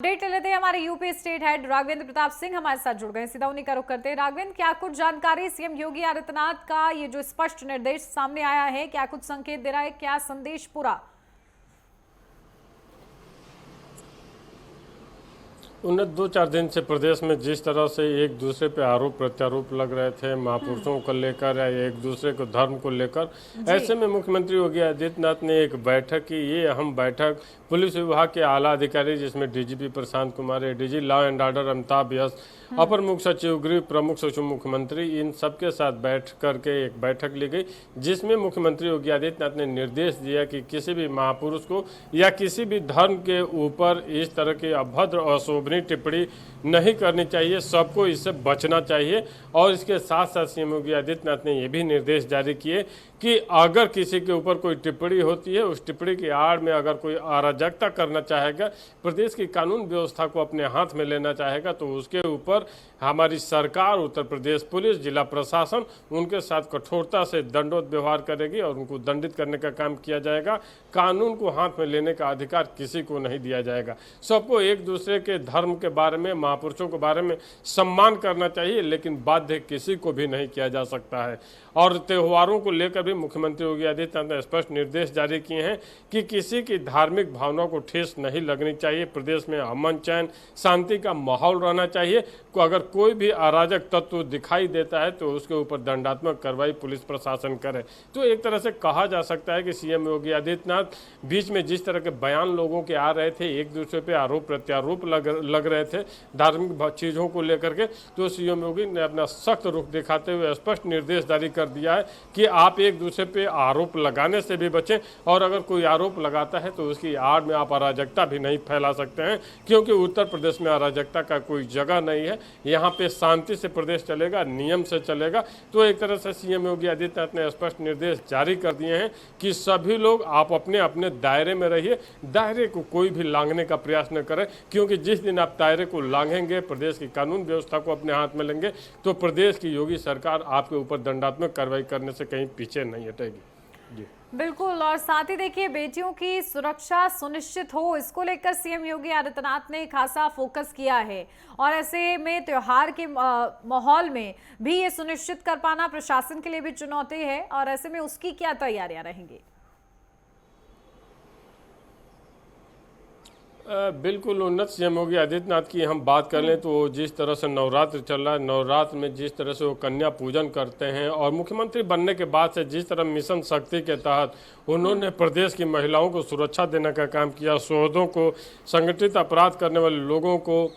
Update ले लेते हैं हमारे UP state head Raghavendra Pratap Singh हमारे साथ जुड़ गए, सीधा उन्हीं का रुख करते हैं। राघवेंद्र, क्या कुछ जानकारी सीएम योगी आदित्यनाथ का ये जो स्पष्ट निर्देश सामने आया है, क्या कुछ संकेत दे रहा है, क्या संदेश पूरा? उन्हें 2-4 दिन से प्रदेश में जिस तरह से एक दूसरे पे आरोप प्रत्यारोप लग रहे थे महापुरुषों को लेकर या एक दूसरे को धर्म को लेकर, ऐसे में मुख्यमंत्री योगी आदित्यनाथ ने एक बैठक की। ये अहम बैठक पुलिस विभाग के आला अधिकारी जिसमें DGP Prashant Kumar, ADG law and order Amitabh Yash, अपर मुख्य सचिव गृह, प्रमुख सचिव मुख्यमंत्री, इन सबके साथ बैठ करके एक बैठक ली गई, जिसमें मुख्यमंत्री योगी आदित्यनाथ ने निर्देश दिया कि किसी भी महापुरुष को या किसी भी धर्म के ऊपर इस तरह की अभद्र अशोभनीय टिप्पणी नहीं करनी चाहिए, सबको इससे बचना चाहिए। और इसके साथ साथ सीएम योगी आदित्यनाथ ने यह भी निर्देश जारी किए कि अगर किसी के ऊपर कोई टिप्पणी होती है, उस टिप्पणी की आड़ में अगर कोई अराजकता करना चाहेगा, प्रदेश की कानून व्यवस्था को अपने हाथ में लेना चाहेगा, तो उसके ऊपर हमारी सरकार, उत्तर प्रदेश पुलिस, जिला प्रशासन उनके साथ कठोरता से दंडोत व्यवहार करेगी और उनको दंडित करने का काम किया जाएगा। कानून को हाथ में लेने का अधिकार किसी को नहीं दिया जाएगा। सबको एक दूसरे के धर्म के बारे में, महापुरुषों के बारे में सम्मान करना चाहिए, लेकिन बाध्य किसी को भी नहीं किया जा सकता है। और त्योहारों को लेकर भी मुख्यमंत्री योगी आदित्यनाथ ने स्पष्ट निर्देश जारी किए हैं कि किसी की धार्मिक भावनाओं को ठेस नहीं लगनी चाहिए। प्रदेश में अमन चैन शांति का माहौल रहना चाहिए। अगर कोई भी अराजक तत्व दिखाई देता है तो उसके ऊपर दंडात्मक कार्रवाई पुलिस प्रशासन करे। तो एक तरह से कहा जा सकता है कि सीएम योगी आदित्यनाथ बीच में जिस तरह के बयान लोगों के आ रहे थे, एक दूसरे पे आरोप प्रत्यारोप लग रहे थे धार्मिक चीज़ों को लेकर के, तो सीएम योगी ने अपना सख्त रुख दिखाते हुए स्पष्ट निर्देश जारी कर दिया है कि आप एक दूसरे पे आरोप लगाने से भी बचें, और अगर कोई आरोप लगाता है तो उसकी आड़ में आप अराजकता भी नहीं फैला सकते हैं, क्योंकि उत्तर प्रदेश में अराजकता का कोई जगह नहीं है। यहाँ पे शांति से प्रदेश चलेगा, नियम से चलेगा। तो एक तरह से सीएम योगी आदित्यनाथ ने स्पष्ट निर्देश जारी कर दिए हैं कि सभी लोग आप अपने अपने दायरे में रहिए, दायरे को कोई भी लांघने का प्रयास न करें, क्योंकि जिस दिन आप दायरे को लांघेंगे, प्रदेश की कानून व्यवस्था को अपने हाथ में लेंगे, तो प्रदेश की योगी सरकार आपके ऊपर दंडात्मक कार्रवाई करने से कहीं पीछे नहीं हटेगी। जी बिल्कुल। और साथ ही देखिए, बेटियों की सुरक्षा सुनिश्चित हो, इसको लेकर सीएम योगी आदित्यनाथ ने खासा फोकस किया है। और ऐसे में त्योहार के माहौल में भी ये सुनिश्चित कर पाना प्रशासन के लिए भी चुनौती है, और ऐसे में उसकी क्या तैयारियां रहेंगी? बिल्कुल उन्नत सीएम योगी आदित्यनाथ की हम बात कर लें तो जिस तरह से नवरात्र चल रहा है, नवरात्र में जिस तरह से वो कन्या पूजन करते हैं, और मुख्यमंत्री बनने के बाद से जिस तरह मिशन शक्ति के तहत उन्होंने प्रदेश की महिलाओं को सुरक्षा देने का काम किया, शोधों को, संगठित अपराध करने वाले लोगों को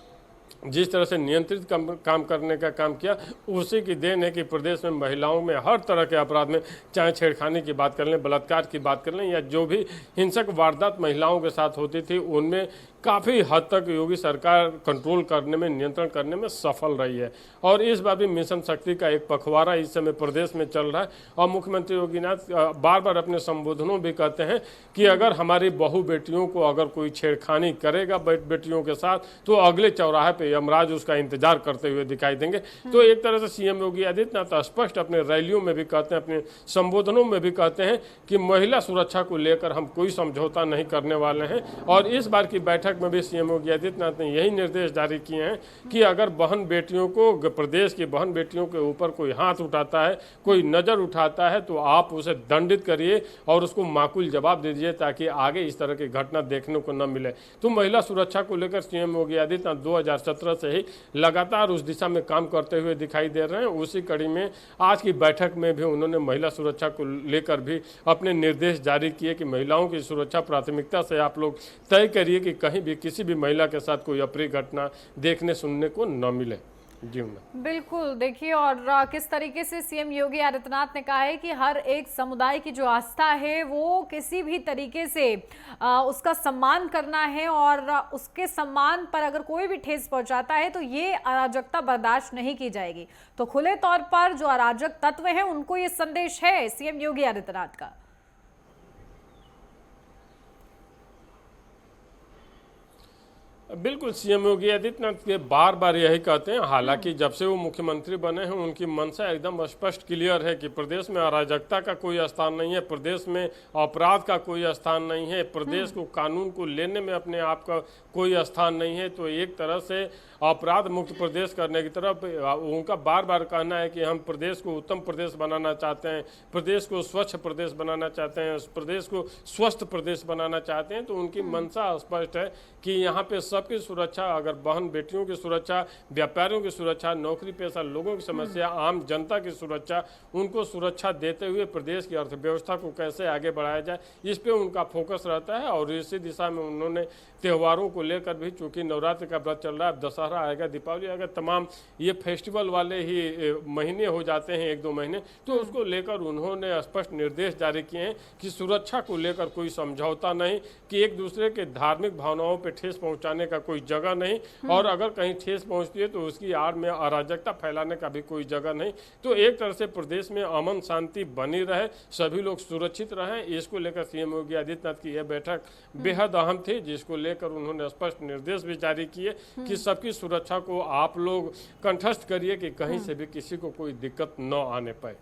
जिस तरह से नियंत्रित काम करने का काम किया, उसी की देन है कि प्रदेश में महिलाओं में हर तरह के अपराध में, चाहे छेड़खानी की बात कर लें, बलात्कार की बात कर लें, या जो भी हिंसक वारदात महिलाओं के साथ होती थी, उनमें काफ़ी हद तक योगी सरकार कंट्रोल करने में, नियंत्रण करने में सफल रही है। और इस बार भी मिशन शक्ति का एक पखवाड़ा इस समय प्रदेश में चल रहा है। और मुख्यमंत्री योगीनाथ बार बार अपने संबोधनों भी कहते हैं कि अगर हमारी बहू बेटियों को अगर कोई छेड़खानी करेगा बेटियों के साथ, तो अगले चौराहे पे यमराज उसका इंतजार करते हुए दिखाई देंगे। तो एक तरह से सीएम योगी आदित्यनाथ स्पष्ट अपने रैलियों में भी कहते हैं, अपने संबोधनों में भी कहते हैं कि महिला सुरक्षा को लेकर हम कोई समझौता नहीं करने वाले हैं। और इस बार की बैठक में भी सीएम योगी आदित्यनाथ ने यही निर्देश जारी किए हैं कि अगर बहन बेटियों को, प्रदेश की बहन बेटियों के ऊपर कोई हाथ उठाता है, कोई नज़र उठाता है, तो आप उसे दंडित करिए और उसको माकूल जवाब दे दीजिए, ताकि आगे इस तरह की घटना देखने को न मिले। तो महिला सुरक्षा को लेकर सीएम योगी आदित्यनाथ 2017 से ही लगातार उस दिशा में काम करते हुए दिखाई दे रहे हैं। उसी कड़ी में आज की बैठक में भी उन्होंने महिला सुरक्षा को लेकर भी अपने निर्देश जारी किए कि महिलाओं की सुरक्षा प्राथमिकता से आप लोग तय करिए कि कहीं भी किसी भी महिला के साथ कोई अप्रिय घटना देखने सुनने को न मिले। जी बिल्कुल। देखिए, और किस तरीके से सीएम योगी आदित्यनाथ ने कहा है कि हर एक समुदाय की जो आस्था है वो किसी भी तरीके से उसका सम्मान करना है, और उसके सम्मान पर अगर कोई भी ठेस पहुंचाता है तो ये अराजकता बर्दाश्त नहीं की जाएगी। तो खुले तौर पर जो अराजक तत्व है उनको ये संदेश है सीएम योगी आदित्यनाथ का। बिल्कुल, सीएम योगी आदित्यनाथ के बार बार यही कहते हैं। हालांकि जब से वो मुख्यमंत्री बने हैं उनकी मंशा एकदम स्पष्ट क्लियर है कि प्रदेश में अराजकता का कोई स्थान नहीं है, प्रदेश में अपराध का कोई स्थान नहीं है, प्रदेश को कानून को लेने में अपने आप का कोई स्थान नहीं है। तो एक तरह से अपराध मुक्त प्रदेश करने की तरफ उनका बार बार कहना है कि हम प्रदेश को उत्तम प्रदेश बनाना चाहते हैं, प्रदेश को स्वच्छ प्रदेश बनाना चाहते हैं, प्रदेश को स्वस्थ प्रदेश बनाना चाहते हैं। तो उनकी मंशा स्पष्ट है कि यहाँ पे सबकी सुरक्षा, अगर बहन बेटियों की सुरक्षा, व्यापारियों की सुरक्षा, नौकरी पेशा लोगों की समस्या, आम जनता की सुरक्षा, उनको सुरक्षा देते हुए प्रदेश की अर्थव्यवस्था को कैसे आगे बढ़ाया जाए, इस पे उनका फोकस रहता है। और इसी दिशा में उन्होंने त्योहारों को लेकर भी, चूंकि नवरात्र का व्रत चल रहा है, दशहरा आएगा, दीपावली आएगा, तमाम ये फेस्टिवल वाले ही महीने हो जाते हैं, 1-2 महीने, तो उसको लेकर उन्होंने स्पष्ट निर्देश जारी किए हैं कि सुरक्षा को लेकर कोई समझौता नहीं, कि एक दूसरे के धार्मिक भावनाओं पे ठेस पहुंचाने का कोई जगह नहीं, और अगर कहीं ठेस पहुंचती है तो उसकी आड़ में अराजकता फैलाने का भी कोई जगह नहीं। तो एक तरह से प्रदेश में अमन शांति बनी रहे, सभी लोग सुरक्षित रहें, इसको लेकर सीएम योगी आदित्यनाथ की यह बैठक बेहद अहम थी, जिसको लेकर उन्होंने स्पष्ट निर्देश भी जारी किए कि सबकी सुरक्षा को आप लोग कंठस्थ करिए कि कहीं से भी किसी को कोई दिक्कत न आने पाए।